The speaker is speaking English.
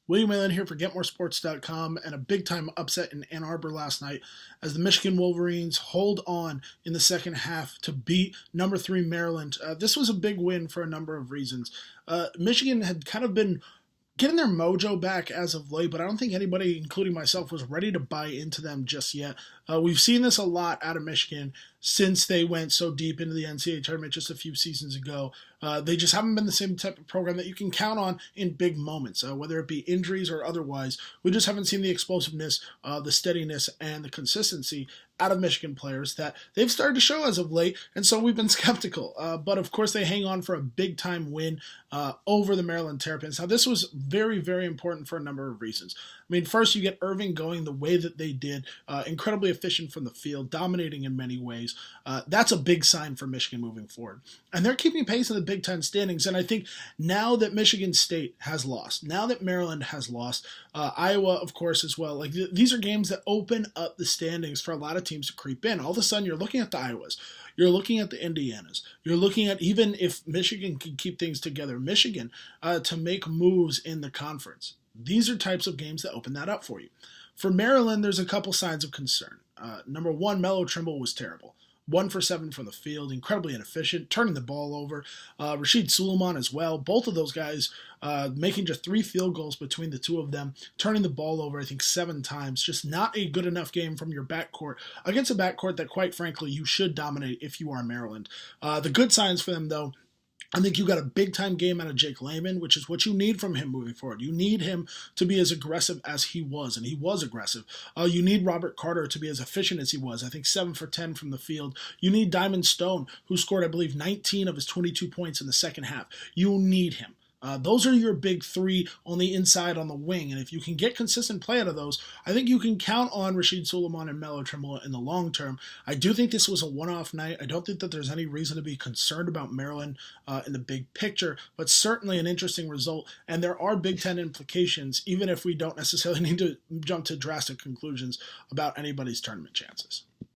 William Whalen here for GetMoreSports.com, and a big-time upset in Ann Arbor last night as the Michigan Wolverines hold on in the second half to beat number 3 Maryland. This was a big win for a number of reasons. Michigan had kind of been getting their mojo back as of late, but I don't think anybody, including myself, was ready to buy into them just yet. We've seen this a lot out of Michigan since they went so deep into the NCAA tournament just a few seasons ago. They just haven't been the same type of program that you can count on in big moments, whether it be injuries or otherwise. We just haven't seen the explosiveness, the steadiness, and the consistency out of Michigan players that they've started to show as of late, and so we've been skeptical. But of course, they hang on for a big-time win over the Maryland Terrapins. Now, this was very, very important for a number of reasons. I mean, first, you get Irving going the way that they did, incredibly efficient from the field, dominating in many ways. That's a big sign for Michigan moving forward. And they're keeping pace in the Big Ten standings, and I think now that Michigan State has lost, now that Maryland has lost, Iowa, of course, as well, like these are games that open up the standings for a lot of teams to creep in. All of a sudden, you're looking at the Iowas. You're looking at the Indianas. You're looking at, even if Michigan can keep things together, Michigan to make moves in the conference. These are types of games that open that up for you. For Maryland, there's a couple signs of concern. Number one, Melo Trimble was terrible. 1 for 7 from the field, incredibly inefficient, turning the ball over. Rashid Suleiman as well. Both of those guys making just 3 field goals between the two of them, turning the ball over, I think, 7 times. Just not a good enough game from your backcourt against a backcourt that, quite frankly, you should dominate if you are Maryland. The good signs for them, though, I think you got a big-time game out of Jake Layman, which is what you need from him moving forward. You need him to be as aggressive as he was, and he was aggressive. You need Robert Carter to be as efficient as he was. I think 7 for 10 from the field. You need Diamond Stone, who scored, I believe, 19 of his 22 points in the second half. You need him. Those are your big 3 on the inside on the wing, and if you can get consistent play out of those, I think you can count on Rashid Suleiman and Melo Trimble in the long term. I do think this was a one-off night. I don't think that there's any reason to be concerned about Maryland in the big picture, but certainly an interesting result, and there are Big Ten implications, even if we don't necessarily need to jump to drastic conclusions about anybody's tournament chances.